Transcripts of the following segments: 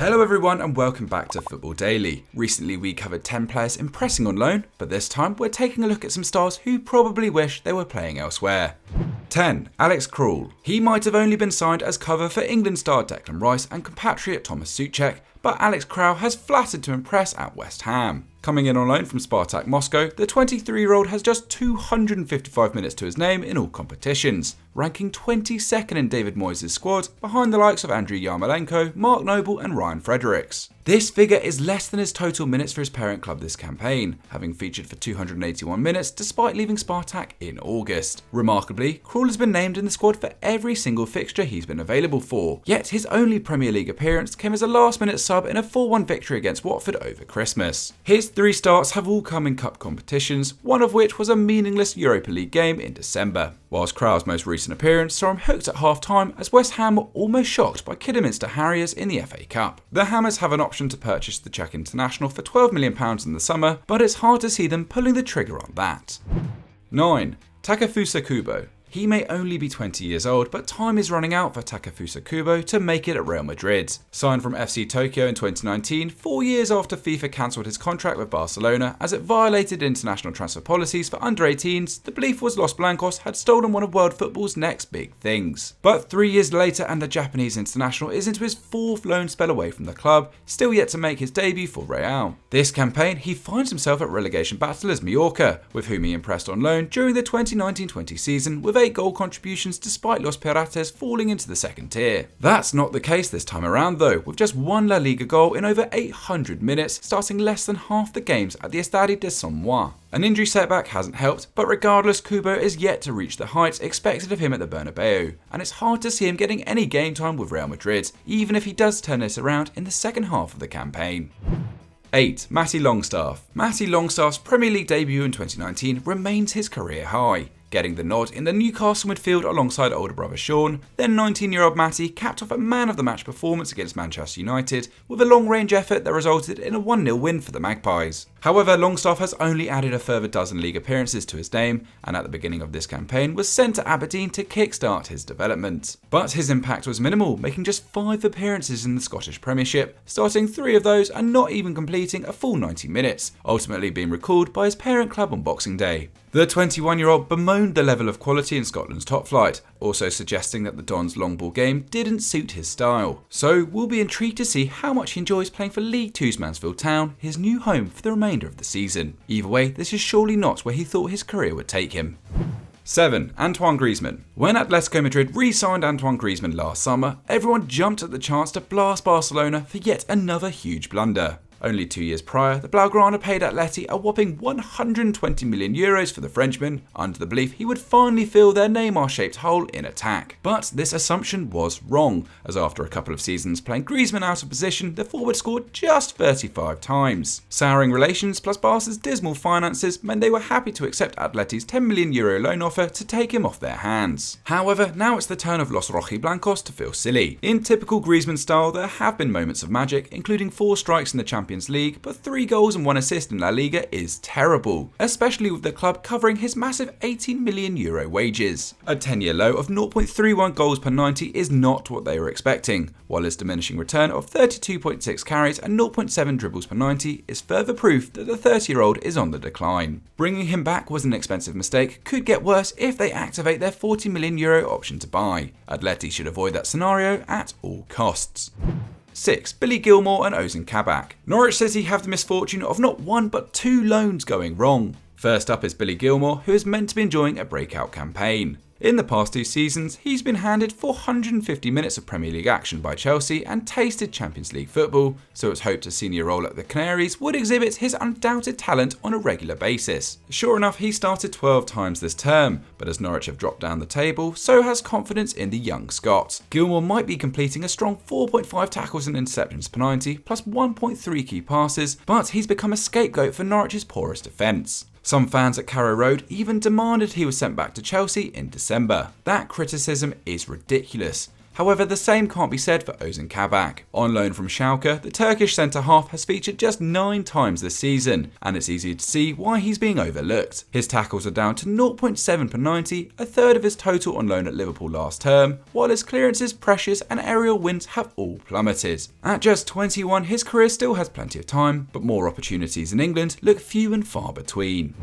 Hello everyone and welcome back to Football Daily. Recently we covered 10 players impressing on loan, but this time we're taking a look at some stars who probably wish they were playing elsewhere. 10. Alex Král. He might have only been signed as cover for England star Declan Rice and compatriot Thomas Souček, but Alex Král has flattered to impress at West Ham. Coming in on loan from Spartak Moscow, the 23-year-old has just 255 minutes to his name in all competitions, ranking 22nd in David Moyes' squad, behind the likes of Andriy Yarmolenko, Mark Noble and Ryan Fredericks. This figure is less than his total minutes for his parent club this campaign, having featured for 281 minutes despite leaving Spartak in August. Remarkably, Král has been named in the squad for every single fixture he's been available for, yet his only Premier League appearance came as a last-minute sub in a 4-1 victory against Watford over Christmas. His 3 starts have all come in cup competitions, one of which was a meaningless Europa League game in December. Whilst Král's most recent appearance saw him hooked at half-time as West Ham were almost shocked by Kidderminster Harriers in the FA Cup. The Hammers have an option to purchase the Czech international for £12 million in the summer, but it's hard to see them pulling the trigger on that. 9. Takefusa Kubo. He may only be 20 years old, but time is running out for Takefusa Kubo to make it at Real Madrid. Signed from FC Tokyo in 2019, 4 years after FIFA cancelled his contract with Barcelona as it violated international transfer policies for under-18s, the belief was Los Blancos had stolen one of world football's next big things. But 3 years later and the Japanese international is into his 4th loan spell away from the club, still yet to make his debut for Real. This campaign, he finds himself at relegation battlers Mallorca, with whom he impressed on loan during the 2019-20 season with 8 goal contributions despite Los Pirates falling into the 2nd tier. That's not the case this time around though, with just 1 La Liga goal in over 800 minutes, starting less than half the games at the Estadio de San Juan. An injury setback hasn't helped, but regardless, Kubo is yet to reach the heights expected of him at the Bernabeu, and it's hard to see him getting any game time with Real Madrid, even if he does turn this around in the second half of the campaign. 8. Matty Longstaff. Matty Longstaff's Premier League debut in 2019 remains his career high. Getting the nod in the Newcastle midfield alongside older brother Sean, then 19-year-old Matty capped off a man-of-the-match performance against Manchester United with a long-range effort that resulted in a 1-0 win for the Magpies. However, Longstaff has only added a further dozen league appearances to his name, and at the beginning of this campaign was sent to Aberdeen to kickstart his development. But his impact was minimal, making just 5 appearances in the Scottish Premiership, starting 3 of those and not even completing a full 90 minutes, ultimately being recalled by his parent club on Boxing Day. The 21-year-old bemoaned the level of quality in Scotland's top flight, also suggesting that the Don's long ball game didn't suit his style. So we'll be intrigued to see how much he enjoys playing for League Two's Mansfield Town, his new home for the remainder of the season. Either way, this is surely not where he thought his career would take him. 7. Antoine Griezmann. When Atletico Madrid re-signed Antoine Griezmann last summer, everyone jumped at the chance to blast Barcelona for yet another huge blunder. Only 2 years prior, the Blaugrana paid Atleti a whopping €120 million for the Frenchman, under the belief he would finally fill their Neymar-shaped hole in attack. But this assumption was wrong, as after a couple of seasons playing Griezmann out of position, the forward scored just 35 times. Souring relations plus Barca's dismal finances meant they were happy to accept Atleti's €10 million loan offer to take him off their hands. However, now it's the turn of Los Rojiblancos to feel silly. In typical Griezmann style, there have been moments of magic, including 4 strikes in the Champions League, but 3 goals and 1 assist in La Liga is terrible, especially with the club covering his massive €18 million wages. A 10-year low of 0.31 goals per 90 is not what they were expecting, while his diminishing return of 32.6 carries and 0.7 dribbles per 90 is further proof that the 30-year-old is on the decline. Bringing him back was an expensive mistake, could get worse if they activate their €40 million option to buy. Atleti should avoid that scenario at all costs. 6. Billy Gilmour and Moise Kabak. Norwich City have the misfortune of not 1 but 2 loans going wrong. First up is Billy Gilmour, who is meant to be enjoying a breakout campaign. In the past 2 seasons, he's been handed 450 minutes of Premier League action by Chelsea and tasted Champions League football, so it's hoped a senior role at the Canaries would exhibit his undoubted talent on a regular basis. Sure enough, he started 12 times this term, but as Norwich have dropped down the table, so has confidence in the young Scot. Gilmour might be completing a strong 4.5 tackles and interceptions per 90, plus 1.3 key passes, but he's become a scapegoat for Norwich's porous defence. Some fans at Carrow Road even demanded he was sent back to Chelsea in December. That criticism is ridiculous. However, the same can't be said for Ozan Kabak. On loan from Schalke, the Turkish centre-half has featured just 9 times this season, and it's easy to see why he's being overlooked. His tackles are down to 0.7 per 90, a third of his total on loan at Liverpool last term, while his clearances, pressures and aerial wins have all plummeted. At just 21, his career still has plenty of time, but more opportunities in England look few and far between.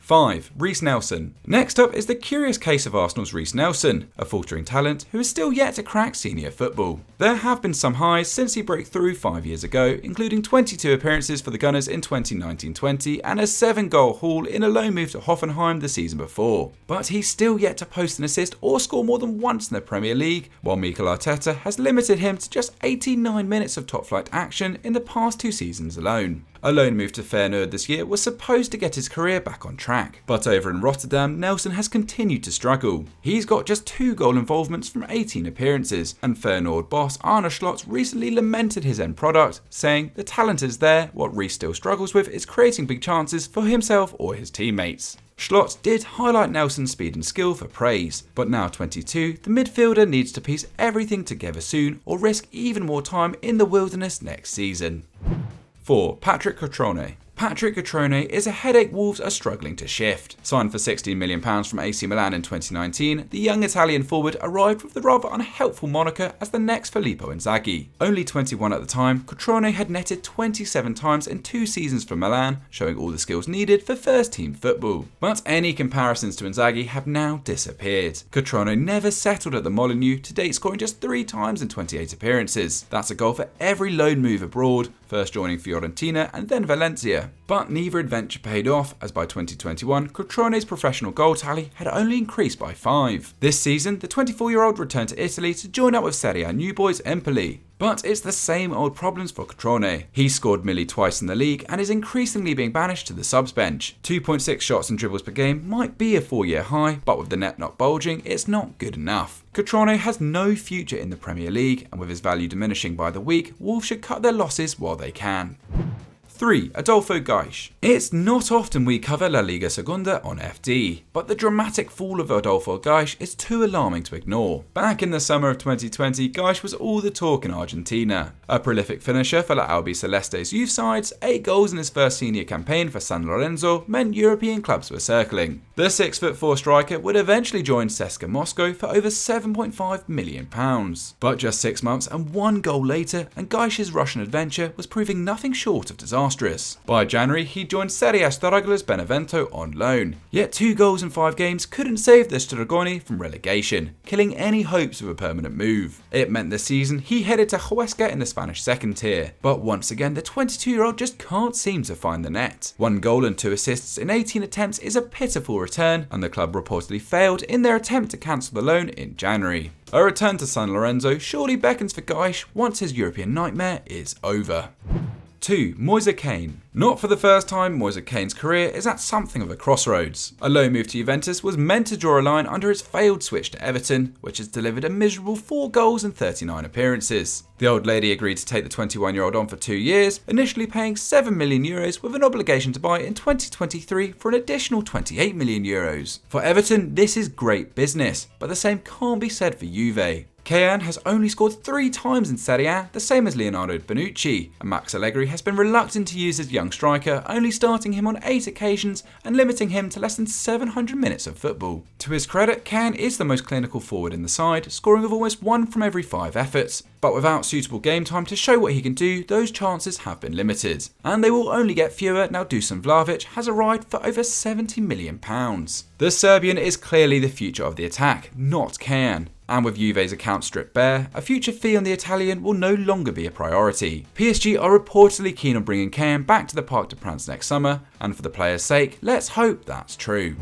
5. Reiss Nelson. Next up is the curious case of Arsenal's Reiss Nelson, a faltering talent who is still yet to crack senior football. There have been some highs since he broke through 5 years ago, including 22 appearances for the Gunners in 2019-20 and a 7-goal haul in a loan move to Hoffenheim the season before. But he's still yet to post an assist or score more than once in the Premier League, while Mikel Arteta has limited him to just 89 minutes of top-flight action in the past 2 seasons alone. A loan move to Feyenoord this year was supposed to get his career back on track, but over in Rotterdam, Nelson has continued to struggle. He's got just 2 goal involvements from 18 appearances, and Feyenoord boss Arne Slot recently lamented his end product, saying the talent is there, what Reiss still struggles with is creating big chances for himself or his teammates. Slot did highlight Nelson's speed and skill for praise, but now 22, the midfielder needs to piece everything together soon or risk even more time in the wilderness next season. 4. Patrick Cutrone. Patrick Cutrone is a headache Wolves are struggling to shift. Signed for £16 million from AC Milan in 2019, the young Italian forward arrived with the rather unhelpful moniker as the next Filippo Inzaghi. Only 21 at the time, Cutrone had netted 27 times in 2 seasons for Milan, showing all the skills needed for first-team football. But any comparisons to Inzaghi have now disappeared. Cutrone never settled at the Molineux, to date scoring just 3 times in 28 appearances. That's a goal for every loan move abroad, first joining Fiorentina and then Valencia. But neither adventure paid off, as by 2021, Cutrone's professional goal tally had only increased by 5. This season, the 24-year-old returned to Italy to join up with Serie A new boys Empoli. But it's the same old problems for Cutrone. He scored Millie twice in the league and is increasingly being banished to the subs bench. 2.6 shots and dribbles per game might be a 4-year high, but with the net not bulging, it's not good enough. Cutrone has no future in the Premier League, and with his value diminishing by the week, Wolves should cut their losses while they can. 3. Adolfo Gaich. It's not often we cover La Liga Segunda on FD, but the dramatic fall of Adolfo Gaich is too alarming to ignore. Back in the summer of 2020, Gaich was all the talk in Argentina. A prolific finisher for La Albiceleste's youth sides, 8 goals in his first senior campaign for San Lorenzo meant European clubs were circling. The 6'4" striker would eventually join CSKA Moscow for over £7.5 million. But just 6 months and 1 goal later, and Gaich's Russian adventure was proving nothing short of disastrous. By January, he joined Serie A Stragola's Benevento on loan. Yet 2 goals in 5 games couldn't save the Stragoni from relegation, killing any hopes of a permanent move. It meant this season he headed to Huesca in the Spanish second tier. But once again, the 22-year-old just can't seem to find the net. 1 goal and 2 assists in 18 attempts is a pitiful return, and the club reportedly failed in their attempt to cancel the loan in January. A return to San Lorenzo surely beckons for Gaich once his European nightmare is over. 2. Moise Kean. Not for the first time, Moise Kean's career is at something of a crossroads. A loan move to Juventus was meant to draw a line under his failed switch to Everton, which has delivered a miserable 4 goals and 39 appearances. The old lady agreed to take the 21-year-old on for 2 years, initially paying €7 million with an obligation to buy in 2023 for an additional €28 million. For Everton, this is great business, but the same can't be said for Juve. Kean has only scored 3 times in Serie A, the same as Leonardo Bonucci, and Max Allegri has been reluctant to use his young striker, only starting him on 8 occasions and limiting him to less than 700 minutes of football. To his credit, Kean is the most clinical forward in the side, scoring with almost 1 from every 5 efforts. But without suitable game time to show what he can do, those chances have been limited. And they will only get fewer now Dusan Vlahovic has arrived for over £70 million. The Serbian is clearly the future of the attack, not Kean. And with Juve's account stripped bare, a future fee on the Italian will no longer be a priority. PSG are reportedly keen on bringing Kean back to the Parc des Princes next summer, and for the player's sake, let's hope that's true.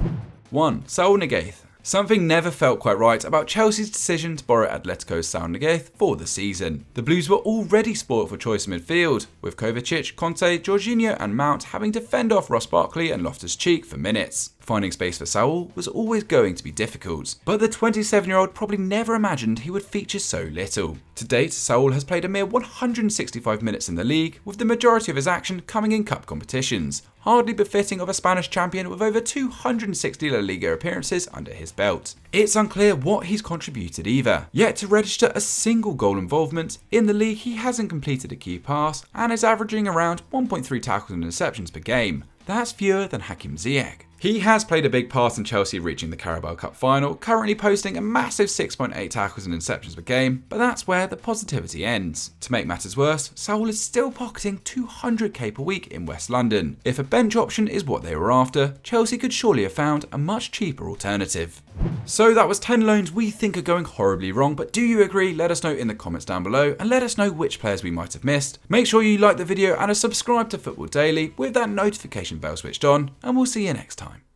1. Saúl Ñíguez. Something never felt quite right about Chelsea's decision to borrow Atletico's Saúl Ñíguez for the season. The Blues were already spoilt for choice midfield, with Kovacic, Conte, Jorginho and Mount having to fend off Ross Barkley and Loftus-Cheek for minutes. Finding space for Saúl was always going to be difficult, but the 27-year-old probably never imagined he would feature so little. To date, Saúl has played a mere 165 minutes in the league, with the majority of his action coming in cup competitions, hardly befitting of a Spanish champion with over 260 La Liga appearances under his belt. It's unclear what he's contributed either, yet to register a single goal involvement in the league he hasn't completed a key pass and is averaging around 1.3 tackles and interceptions per game. That's fewer than Hakim Ziyech. He has played a big part in Chelsea reaching the Carabao Cup final, currently posting a massive 6.8 tackles and interceptions per game, but that's where the positivity ends. To make matters worse, Saul is still pocketing 200k per week in West London. If a bench option is what they were after, Chelsea could surely have found a much cheaper alternative. So that was 10 loans we think are going horribly wrong, but do you agree? Let us know in the comments down below and let us know which players we might have missed. Make sure you like the video and are subscribed to Football Daily with that notification bell switched on, and we'll see you next time.